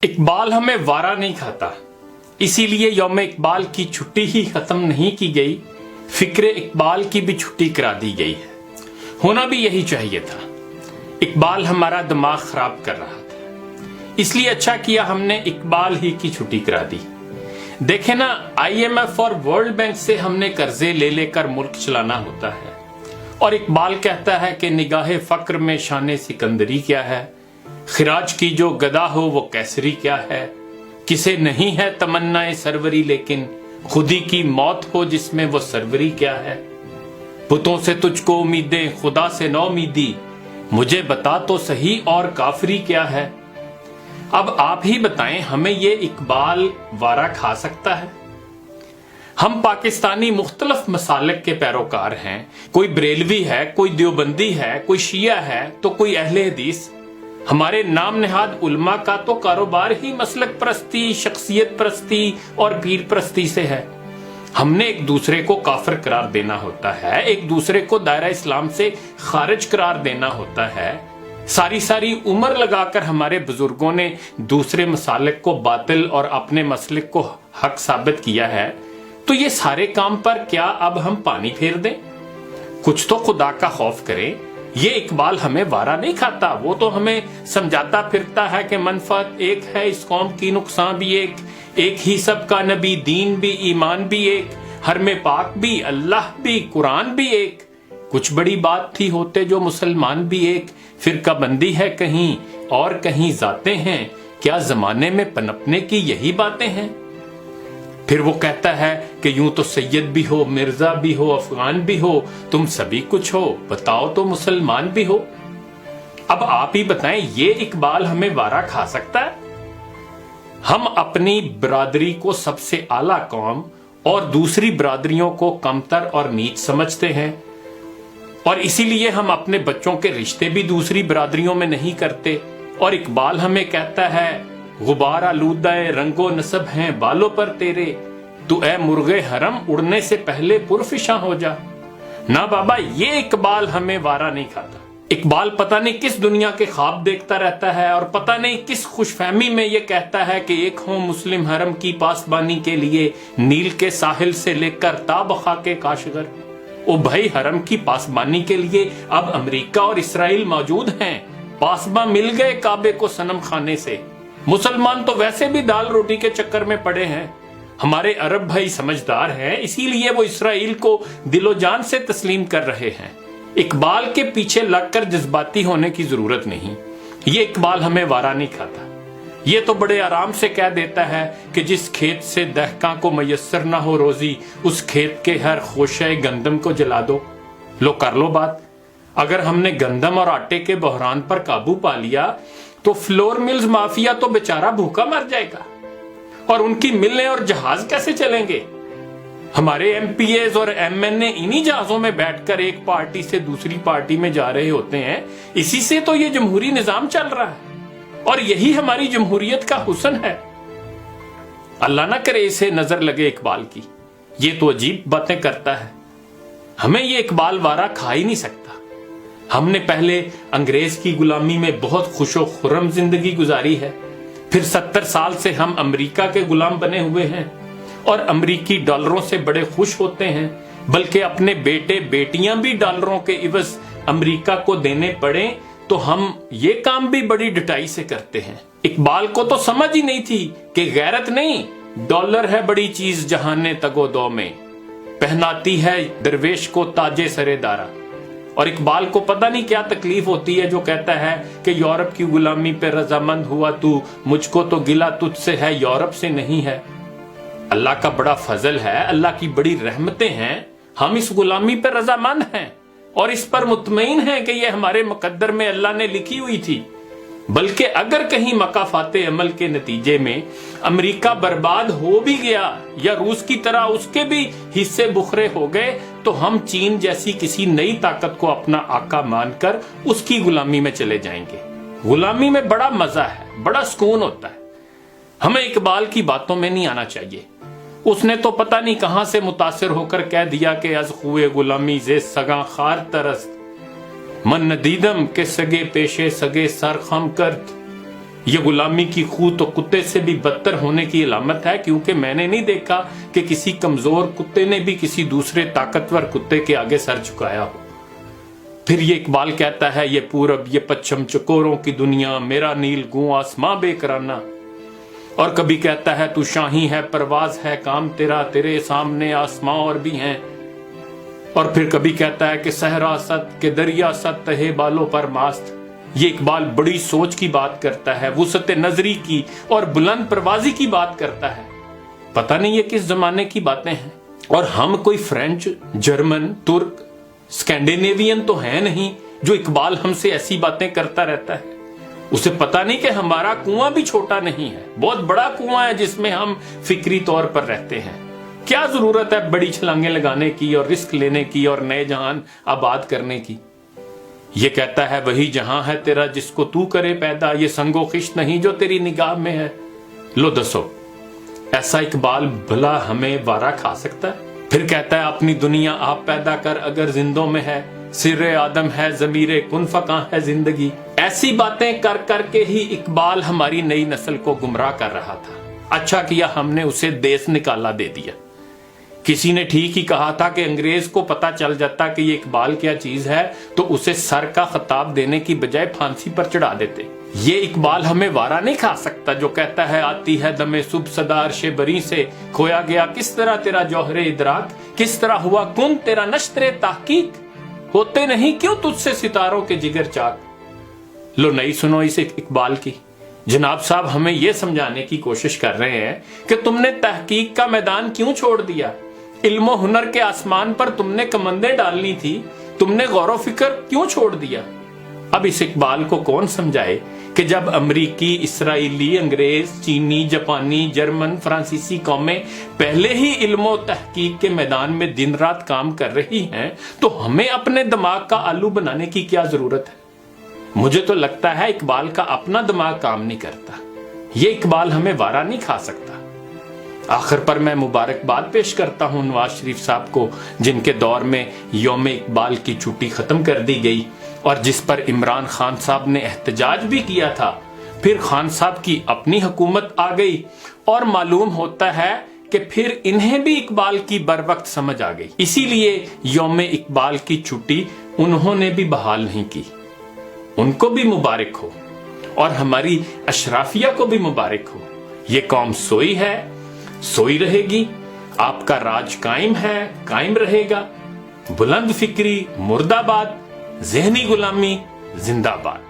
اقبال ہمیں وارا نہیں کھاتا، اسی لیے یوم اقبال کی چھٹی ہی ختم نہیں کی گئی، فکر اقبال کی بھی چھٹی کرا دی گئی ہے۔ ہونا بھی یہی چاہیے تھا۔ اقبال ہمارا دماغ خراب کر رہا تھا، اس لیے اچھا کیا ہم نے اقبال ہی کی چھٹی کرا دی۔ دیکھیں نا، IMF اور ورلڈ بینک سے ہم نے قرضے لے لے کر ملک چلانا ہوتا ہے، اور اقبال کہتا ہے کہ نگاہ فقر میں شان سکندری کیا ہے، خراج کی جو گدا ہو وہ کیسری کیا ہے، کسے نہیں ہے تمنا سروری لیکن خودی کی موت ہو جس میں وہ سروری کیا ہے، بتوں سے تجھ کو امیدیں خدا سے نو امیدی، مجھے بتا تو صحیح اور کافری کیا ہے۔ اب آپ ہی بتائیں، ہمیں یہ اقبال وارا کھا سکتا ہے؟ ہم پاکستانی مختلف مسالک کے پیروکار ہیں، کوئی بریلوی ہے، کوئی دیوبندی ہے، کوئی شیعہ ہے تو کوئی اہل حدیث۔ ہمارے نام نہاد علماء کا تو کاروبار ہی مسلک پرستی، شخصیت پرستی اور پیر پرستی سے ہے۔ ہم نے ایک دوسرے کو کافر قرار دینا ہوتا ہے، ایک دوسرے کو دائرہ اسلام سے خارج قرار دینا ہوتا ہے۔ ساری عمر لگا کر ہمارے بزرگوں نے دوسرے مسالک کو باطل اور اپنے مسلک کو حق ثابت کیا ہے، تو یہ سارے کام پر کیا اب ہم پانی پھیر دیں؟ کچھ تو خدا کا خوف کریں۔ یہ اقبال ہمیں وارا نہیں کھاتا، وہ تو ہمیں سمجھاتا پھرتا ہے کہ منفعت ایک ہے اس قوم کی، نقصان بھی ایک ہی سب کا نبی، دین بھی، ایمان بھی ایک، حرم پاک بھی، اللہ بھی، قرآن بھی ایک، کچھ بڑی بات تھی ہوتے جو مسلمان بھی ایک، فرقہ بندی ہے کہیں اور کہیں ذاتیں ہیں، کیا زمانے میں پنپنے کی یہی باتیں ہیں؟ پھر وہ کہتا ہے کہ یوں تو سید بھی ہو، مرزا بھی ہو، افغان بھی ہو، تم سبھی کچھ ہو، بتاؤ تو مسلمان بھی ہو۔ اب آپ ہی بتائیں، یہ اقبال ہمیں وارا کھا سکتا ہے؟ ہم اپنی برادری کو سب سے اعلیٰ قوم اور دوسری برادریوں کو کمتر اور نیچ سمجھتے ہیں، اور اسی لیے ہم اپنے بچوں کے رشتے بھی دوسری برادریوں میں نہیں کرتے، اور اقبال ہمیں کہتا ہے غبار آلودہ رنگ و نسب ہیں بالوں پر تیرے، تو اے مرغ حرم اڑنے سے پہلے پرفشاں ہو جا۔ نہ بابا، یہ اقبال ہمیں وارا نہیں کھاتا۔ اقبال پتہ نہیں کس دنیا کے خواب دیکھتا رہتا ہے، اور پتہ نہیں کس خوش فہمی میں یہ کہتا ہے کہ ایک ہوں مسلم حرم کی پاسبانی کے لیے نیل کے ساحل سے لے کر تا بخا کے کاشغر۔ او بھائی، حرم کی پاسبانی کے لیے اب امریکہ اور اسرائیل موجود ہیں، پاسباں مل گئے کعبے کو صنم خانے سے۔ مسلمان تو ویسے بھی دال روٹی کے چکر میں پڑے ہیں۔ ہمارے عرب بھائی سمجھدار ہیں، اسی لیے وہ اسرائیل کو دل و جان سے تسلیم کر رہے ہیں۔ اقبال کے پیچھے لگ کر جذباتی ہونے کی ضرورت نہیں، یہ اقبال ہمیں وارا نہیں کھاتا۔ یہ تو بڑے آرام سے کہہ دیتا ہے کہ جس کھیت سے دہقاں کو میسر نہ ہو روزی، اس کھیت کے ہر خوشے گندم کو جلا دو۔ لو کر لو بات۔ اگر ہم نے گندم اور آٹے کے بحران پر قابو پا لیا تو فلور ملز مافیا تو بیچارہ بھوکا مر جائے گا، اور ان کی ملیں اور جہاز کیسے چلیں گے؟ ہمارے MPAs اور MNA انہی جہازوں میں بیٹھ کر ایک پارٹی سے دوسری پارٹی میں جا رہے ہوتے ہیں۔ اسی سے تو یہ جمہوری نظام چل رہا ہے، اور یہی ہماری جمہوریت کا حسن ہے۔ اللہ نہ کرے اسے نظر لگے اقبال کی، یہ تو عجیب باتیں کرتا ہے۔ ہمیں یہ اقبال وارا کھا ہی نہیں سکتا۔ ہم نے پہلے انگریز کی غلامی میں بہت خوش و خرم زندگی گزاری ہے، پھر 70 سال سے ہم امریکہ کے غلام بنے ہوئے ہیں، اور امریکی ڈالروں سے بڑے خوش ہوتے ہیں، بلکہ اپنے بیٹے بیٹیاں بھی ڈالروں کے عوض امریکہ کو دینے پڑیں تو ہم یہ کام بھی بڑی ڈٹائی سے کرتے ہیں۔ اقبال کو تو سمجھ ہی نہیں تھی کہ غیرت نہیں، ڈالر ہے بڑی چیز جہان تگو دو میں، پہناتی ہے درویش کو تاج سرے دارا۔ اور اقبال کو پتہ نہیں کیا تکلیف ہوتی ہے جو کہتا ہے کہ یورپ کی غلامی پہ رضامند ہوا تو، مجھ کو تو گلہ تجھ سے ہے، یورپ سے نہیں ہے۔ اللہ کا بڑا فضل ہے، اللہ کی بڑی رحمتیں ہیں، ہم اس غلامی پہ رضامند ہیں، اور اس پر مطمئن ہیں کہ یہ ہمارے مقدر میں اللہ نے لکھی ہوئی تھی۔ بلکہ اگر کہیں مکافات عمل کے نتیجے میں امریکہ برباد ہو بھی گیا، یا روس کی طرح اس کے بھی حصے بکھرے ہو گئے، تو ہم چین جیسی کسی نئی طاقت کو اپنا آقا مان کر اس کی غلامی میں چلے جائیں گے۔ غلامی میں بڑا مزہ ہے، بڑا سکون ہوتا ہے۔ ہمیں اقبال کی باتوں میں نہیں آنا چاہیے۔ اس نے تو پتہ نہیں کہاں سے متاثر ہو کر کہہ دیا کہ از خوئے غلامی زے سگاں خار ترست، من ندیدم کے سگے پیشے سگے سر خم کرت، یہ غلامی کی خو تو کتے سے بھی بدتر ہونے کی علامت ہے، کیونکہ میں نے نہیں دیکھا کہ کسی کمزور کتے نے بھی کسی دوسرے طاقتور کتے کے آگے سر جھکایا ہو۔ پھر یہ اقبال کہتا ہے، یہ پورب یہ پچھم چکوروں کی دنیا، میرا نیل گوں آسماں بے کرانہ۔ اور کبھی کہتا ہے، تو شاہی ہے پرواز ہے کام تیرا، تیرے سامنے آسماں اور بھی ہیں۔ اور پھر کبھی کہتا ہے کہ صحرا ست کہ دریا ست تہے بالوں پر ماست۔ یہ اقبال بڑی سوچ کی بات کرتا ہے، وسعت نظری کی اور بلند پروازی کی بات کرتا ہے۔ پتہ نہیں یہ کس زمانے کی باتیں ہیں، اور ہم کوئی فرینچ، جرمن، ترک، اسکینڈینیوین تو ہیں نہیں جو اقبال ہم سے ایسی باتیں کرتا رہتا ہے۔ اسے پتہ نہیں کہ ہمارا کنواں بھی چھوٹا نہیں ہے، بہت بڑا کنواں ہے جس میں ہم فکری طور پر رہتے ہیں۔ کیا ضرورت ہے بڑی چھلانگیں لگانے کی اور رسک لینے کی اور نئے جہان آباد کرنے کی؟ یہ کہتا ہے، وہی جہاں ہے تیرا جس کو تو کرے پیدا، یہ سنگ و خشت نہیں جو تیری نگاہ میں ہے۔ لو دسو، ایسا اقبال بھلا ہمیں وارا کھا سکتا ہے؟ پھر کہتا ہے، اپنی دنیا آپ پیدا کر اگر زندوں میں ہے، سر آدم ہے ضمیر کن فکاں ہے زندگی۔ ایسی باتیں کر کر کے ہی اقبال ہماری نئی نسل کو گمراہ کر رہا تھا۔ اچھا کیا ہم نے اسے دیس نکالا دے دیا۔ کسی نے ٹھیک ہی کہا تھا کہ انگریز کو پتا چل جاتا کہ یہ اقبال کیا چیز ہے تو اسے سر کا خطاب دینے کی بجائے پھانسی پر چڑھا دیتے۔ یہ اقبال ہمیں وارا نہیں کھا سکتا جو کہتا ہے، آتی ہے دم صبح صدا عرش بری سے، کھویا گیا کس طرح تیرا جوہر ادراک، کس طرح ہوا کن تیرا نشتر تحقیق، ہوتے نہیں کیوں تجھ سے ستاروں کے جگر چاک۔ لو نہیں سنو اس اقبال کی۔ جناب صاحب ہمیں یہ سمجھانے کی کوشش کر رہے ہیں کہ تم نے تحقیق کا میدان کیوں چھوڑ دیا، علم و ہنر کے آسمان پر تم نے کمندیں ڈالنی تھی، تم نے غور و فکر کیوں چھوڑ دیا؟ اب اس اقبال کو کون سمجھائے کہ جب امریکی، اسرائیلی، انگریز، چینی، جاپانی، جرمن، فرانسیسی قومیں پہلے ہی علم و تحقیق کے میدان میں دن رات کام کر رہی ہیں تو ہمیں اپنے دماغ کا آلو بنانے کی کیا ضرورت ہے؟ مجھے تو لگتا ہے اقبال کا اپنا دماغ کام نہیں کرتا، یہ اقبال ہمیں وارا نہیں کھا سکتا۔ آخر پر میں مبارکباد پیش کرتا ہوں نواز شریف صاحب کو، جن کے دور میں یوم اقبال کی چھٹی ختم کر دی گئی اور جس پر عمران خان صاحب نے احتجاج بھی کیا تھا۔ پھر خان صاحب کی اپنی حکومت آ گئی اور معلوم ہوتا ہے کہ پھر انہیں بھی اقبال کی بر وقت سمجھ آ گئی، اسی لیے یوم اقبال کی چھٹی انہوں نے بھی بحال نہیں کی۔ ان کو بھی مبارک ہو اور ہماری اشرافیہ کو بھی مبارک ہو۔ یہ قوم سوئی ہے، سوئی رہے گی، آپ کا راج قائم ہے، قائم رہے گا۔ بلند فکری مردہ باد، ذہنی غلامی زندہ باد۔